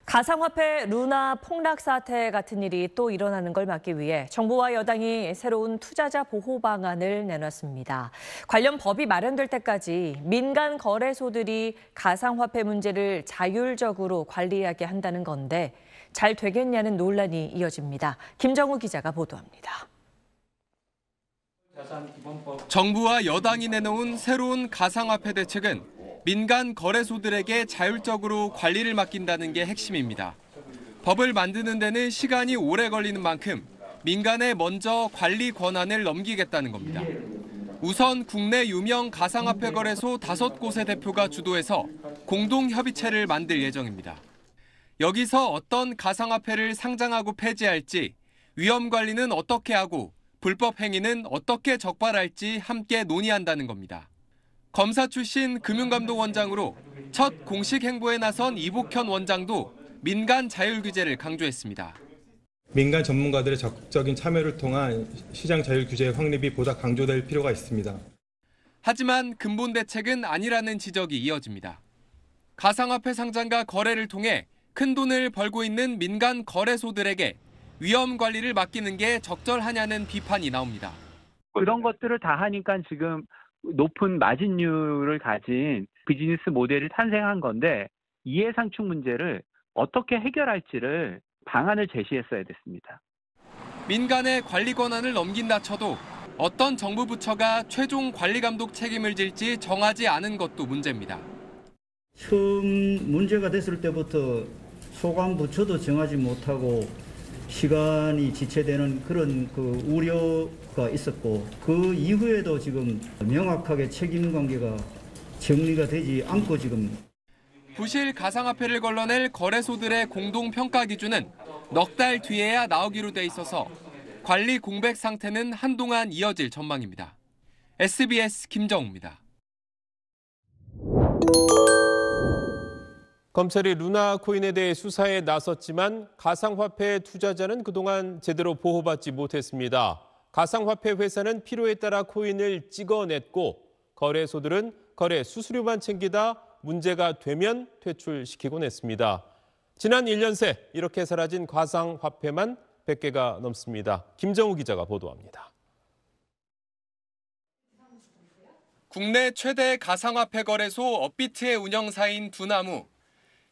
가상화폐 루나 폭락 사태 같은 일이 또 일어나는 걸 막기 위해 정부와 여당이 새로운 투자자 보호 방안을 내놨습니다. 관련 법이 마련될 때까지 민간 거래소들이 가상화폐 문제를 자율적으로 관리하게 한다는 건데 잘 되겠냐는 논란이 이어집니다. 김정우 기자가 보도합니다. 정부와 여당이 내놓은 새로운 가상화폐 대책은 민간 거래소들에게 자율적으로 관리를 맡긴다는 게 핵심입니다. 법을 만드는 데는 시간이 오래 걸리는 만큼 민간에 먼저 관리 권한을 넘기겠다는 겁니다. 우선 국내 유명 가상화폐 거래소 5곳의 대표가 주도해서 공동협의체를 만들 예정입니다. 여기서 어떤 가상화폐를 상장하고 폐지할지, 위험 관리는 어떻게 하고 불법 행위는 어떻게 적발할지 함께 논의한다는 겁니다. 검사 출신 금융감독원장으로 첫 공식 행보에 나선 이복현 원장도 민간 자율 규제를 강조했습니다. 민간 전문가들의 적극적인 참여를 통한 시장 자율 규제의 확립이 보다 강조될 필요가 있습니다. 하지만 근본 대책은 아니라는 지적이 이어집니다. 가상화폐 상장과 거래를 통해 큰 돈을 벌고 있는 민간 거래소들에게 위험 관리를 맡기는 게 적절하냐는 비판이 나옵니다. 그런 것들을 다 하니까 지금 높은 마진율을 가진 비즈니스 모델이 탄생한 건데 이해상충 문제를 어떻게 해결할지를 방안을 제시했어야 됐습니다. 민간의 관리 권한을 넘긴다 쳐도 어떤 정부 부처가 최종 관리 감독 책임을 질지 정하지 않은 것도 문제입니다. 처음 문제가 됐을 때부터 소관 부처도 정하지 못하고 시간이 지체되는 그런 우려가 있었고 그 이후에도 지금 명확하게 책임 관계가 정리가 되지 않고 지금 부실 가상화폐를 걸러낼 거래소들의 공동평가 기준은 넉 달 뒤에야 나오기로 돼 있어서 관리 공백 상태는 한동안 이어질 전망입니다. SBS 김정우입니다. 검찰이 루나 코인에 대해 수사에 나섰지만 가상화폐 투자자는 그동안 제대로 보호받지 못했습니다. 가상화폐 회사는 필요에 따라 코인을 찍어냈고 거래소들은 거래 수수료만 챙기다 문제가 되면 퇴출시키곤 했습니다. 지난 1년 새 이렇게 사라진 가상화폐만 100개가 넘습니다. 김정우 기자가 보도합니다. 국내 최대 가상화폐 거래소 업비트의 운영사인 두나무.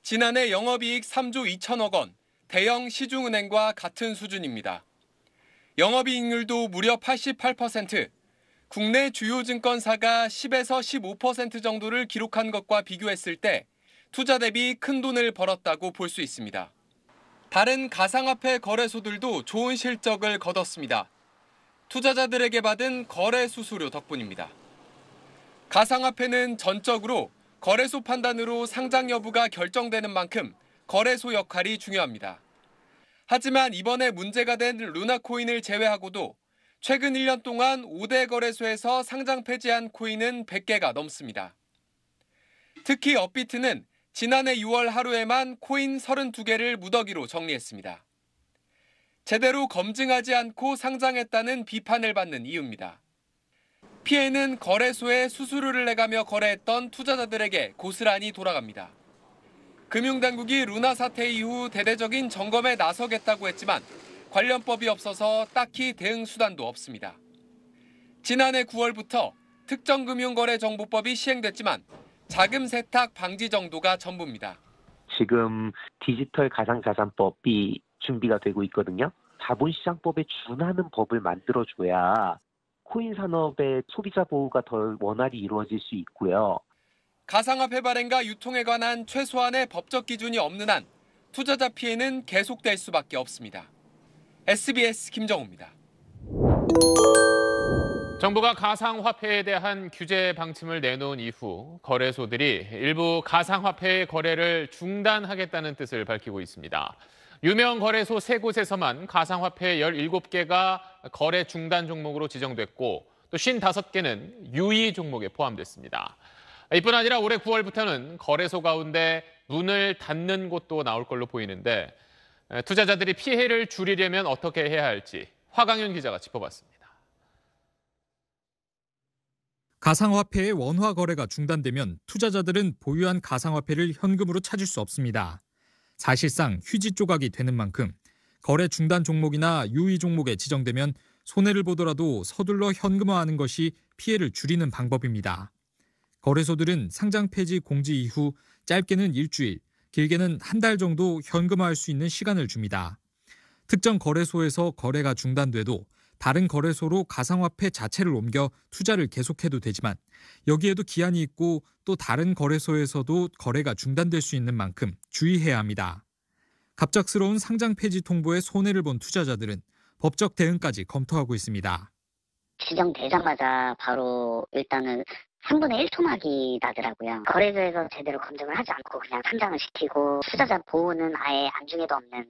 지난해 영업이익 3조 2천억 원, 대형 시중은행과 같은 수준입니다. 영업이익률도 무려 88%, 국내 주요 증권사가 10에서 15% 정도를 기록한 것과 비교했을 때 투자 대비 큰 돈을 벌었다고 볼 수 있습니다. 다른 가상화폐 거래소들도 좋은 실적을 거뒀습니다. 투자자들에게 받은 거래 수수료 덕분입니다. 가상화폐는 전적으로 거래소 판단으로 상장 여부가 결정되는 만큼 거래소 역할이 중요합니다. 하지만 이번에 문제가 된 루나코인을 제외하고도 최근 1년 동안 5대 거래소에서 상장 폐지한 코인은 100개가 넘습니다. 특히 업비트는 지난해 6월 하루에만 코인 32개를 무더기로 정리했습니다. 제대로 검증하지 않고 상장했다는 비판을 받는 이유입니다. 피해는 거래소에 수수료를 내가며 거래했던 투자자들에게 고스란히 돌아갑니다. 금융당국이 루나 사태 이후 대대적인 점검에 나서겠다고 했지만 관련법이 없어서 딱히 대응 수단도 없습니다. 지난해 9월부터 특정금융거래정보법이 시행됐지만 자금 세탁 방지 정도가 전부입니다. 지금 디지털 가상자산법이 준비가 되고 있거든요. 자본시장법에 준하는 법을 만들어줘야 코인 산업의 소비자 보호가 더 원활히 이루어질 수 있고요. 가상화폐 발행과 유통에 관한 최소한의 법적 기준이 없는 한 투자자 피해는 계속될 수밖에 없습니다. SBS 김정우입니다. 정부가 가상화폐에 대한 규제 방침을 내놓은 이후 거래소들이 일부 가상화폐의 거래를 중단하겠다는 뜻을 밝히고 있습니다. 유명 거래소 3곳에서만 가상화폐 17개가 거래 중단 종목으로 지정됐고 또 55개는 유의 종목에 포함됐습니다. 이뿐 아니라 올해 9월부터는 거래소 가운데 문을 닫는 곳도 나올 걸로 보이는데 투자자들이 피해를 줄이려면 어떻게 해야 할지 화강윤 기자가 짚어봤습니다. 가상화폐의 원화 거래가 중단되면 투자자들은 보유한 가상화폐를 현금으로 찾을 수 없습니다. 사실상 휴지 조각이 되는 만큼 거래 중단 종목이나 유의 종목에 지정되면 손해를 보더라도 서둘러 현금화하는 것이 피해를 줄이는 방법입니다. 거래소들은 상장 폐지 공지 이후 짧게는 일주일, 길게는 한 달 정도 현금화할 수 있는 시간을 줍니다. 특정 거래소에서 거래가 중단돼도 다른 거래소로 가상화폐 자체를 옮겨 투자를 계속해도 되지만 여기에도 기한이 있고 또 다른 거래소에서도 거래가 중단될 수 있는 만큼 주의해야 합니다. 갑작스러운 상장 폐지 통보에 손해를 본 투자자들은 법적 대응까지 검토하고 있습니다. 지정되자마자 바로 일단은 3분의 1 토막이 나더라고요. 거래소에서 제대로 검증을 하지 않고 그냥 상장을 시키고 투자자 보호는 아예 안중에도 없는.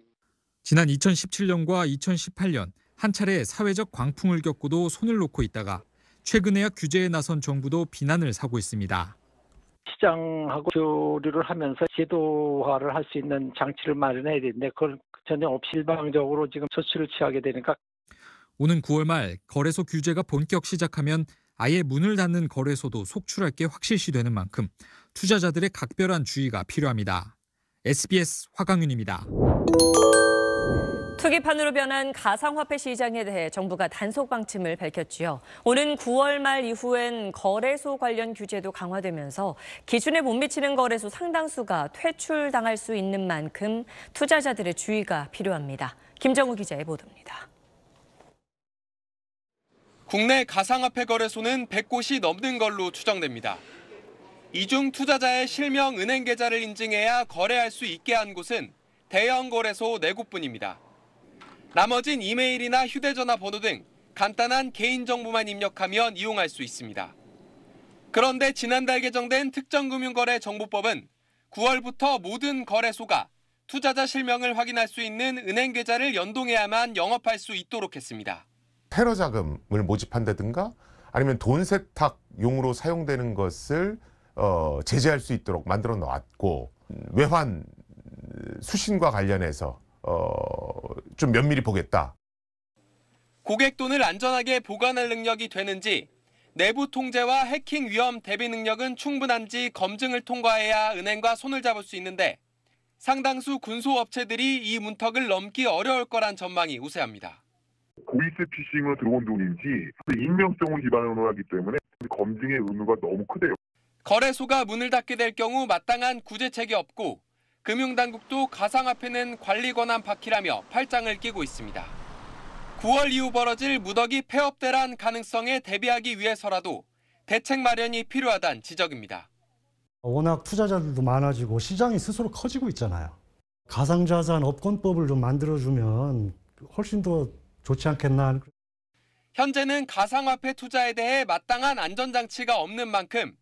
지난 2017년과 2018년 한 차례 사회적 광풍을 겪고도 손을 놓고 있다가 최근에야 규제에 나선 정부도 비난을 사고 있습니다. 시장하고 교류를 하면서 제도화를 할 수 있는 장치를 마련해야 되는데 그걸 전혀 없이 일방적으로 지금 조치를 취하게 되니까. 오는 9월 말 거래소 규제가 본격 시작하면 아예 문을 닫는 거래소도 속출할 게 확실시되는 만큼 투자자들의 각별한 주의가 필요합니다. SBS 화강윤입니다. 투기판으로 변한 가상화폐 시장에 대해 정부가 단속 방침을 밝혔지요. 오는 9월 말 이후엔 거래소 관련 규제도 강화되면서 기준에 못 미치는 거래소 상당수가 퇴출당할 수 있는 만큼 투자자들의 주의가 필요합니다. 김정우 기자의 보도입니다. 국내 가상화폐 거래소는 100곳이 넘는 걸로 추정됩니다. 이 중 투자자의 실명 은행 계좌를 인증해야 거래할 수 있게 한 곳은 대형 거래소 4곳뿐입니다. 나머진 이메일이나 휴대전화 번호 등 간단한 개인정보만 입력하면 이용할 수 있습니다. 그런데 지난달 개정된 특정금융거래정보법은 9월부터 모든 거래소가 투자자 실명을 확인할 수 있는 은행 계좌를 연동해야만 영업할 수 있도록 했습니다. 테러 자금을 모집한다든가 아니면 돈 세탁용으로 사용되는 것을 제재할 수 있도록 만들어 놨고 외환 수신과 관련해서 좀 면밀히 보겠다. 고객 돈을 안전하게 보관할 능력이 되는지, 내부 통제와 해킹 위험 대비 능력은 충분한지 검증을 통과해야 은행과 손을 잡을 수 있는데 상당수 군소업체들이 이 문턱을 넘기 어려울 거란 전망이 우세합니다. 보이스피싱으로 들어온 돈인지 익명성을 기반으로 하기 때문에 검증의 의무가 너무 크대요. 거래소가 문을 닫게 될 경우 마땅한 구제책이 없고 금융당국도 가상화폐는 관리 권한 바퀴라며 팔짱을 끼고 있습니다. 9월 이후 벌어질 무더기 폐업 대란 가능성에 대비하기 위해서라도 대책 마련이 필요하다는 지적입니다. 워낙 투자자들도 많아지고 시장이 스스로 커지고 있잖아요. 가상자산 업권법을 좀 만들어주면 훨씬 더 좋지 않겠나. 현재는 가상화폐 투자에 대해 마땅한 안전장치가 없는 만큼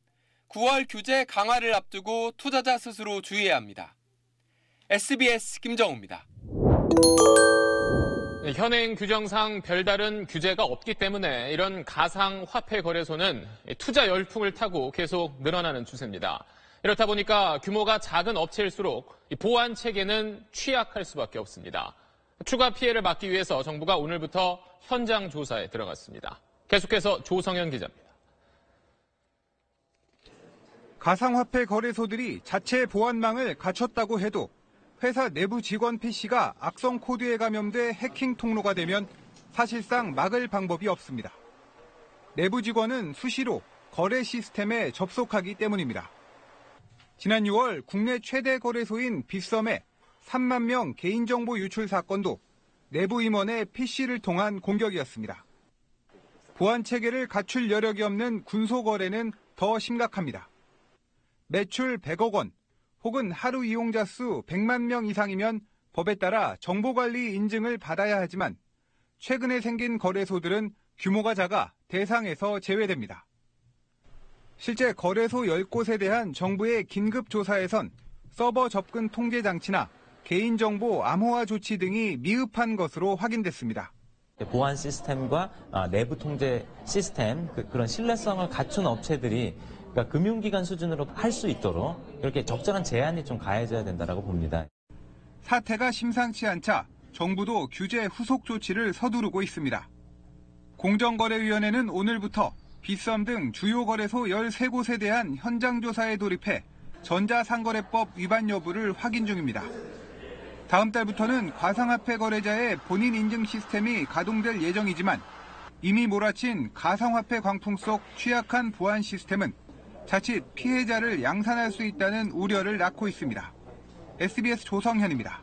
9월 규제 강화를 앞두고 투자자 스스로 주의해야 합니다. SBS 김정우입니다. 현행 규정상 별다른 규제가 없기 때문에 이런 가상화폐 거래소는 투자 열풍을 타고 계속 늘어나는 추세입니다. 이렇다 보니까 규모가 작은 업체일수록 보안 체계는 취약할 수밖에 없습니다. 추가 피해를 막기 위해서 정부가 오늘부터 현장 조사에 들어갔습니다. 계속해서 조성현 기자입니다. 가상화폐 거래소들이 자체 보안망을 갖췄다고 해도 회사 내부 직원 PC가 악성 코드에 감염돼 해킹 통로가 되면 사실상 막을 방법이 없습니다. 내부 직원은 수시로 거래 시스템에 접속하기 때문입니다. 지난 6월 국내 최대 거래소인 빗썸의 3만 명 개인정보 유출 사건도 내부 임원의 PC를 통한 공격이었습니다. 보안 체계를 갖출 여력이 없는 군소거래는 더 심각합니다. 매출 100억 원 혹은 하루 이용자 수 100만 명 이상이면 법에 따라 정보관리 인증을 받아야 하지만 최근에 생긴 거래소들은 규모가 작아 대상에서 제외됩니다. 실제 거래소 10곳에 대한 정부의 긴급조사에선 서버 접근 통제 장치나 개인정보 암호화 조치 등이 미흡한 것으로 확인됐습니다. 보안 시스템과 내부 통제 시스템, 그런 신뢰성을 갖춘 업체들이 그러니까 금융기관 수준으로 할 수 있도록 이렇게 적절한 제한이 좀 가해져야 된다고 봅니다. 사태가 심상치 않자 정부도 규제 후속 조치를 서두르고 있습니다. 공정거래위원회는 오늘부터 빗썸 등 주요 거래소 13곳에 대한 현장 조사에 돌입해 전자상거래법 위반 여부를 확인 중입니다. 다음 달부터는 가상화폐 거래자의 본인 인증 시스템이 가동될 예정이지만 이미 몰아친 가상화폐 광풍 속 취약한 보안 시스템은 자칫 피해자를 양산할 수 있다는 우려를 낳고 있습니다. SBS 조성현입니다.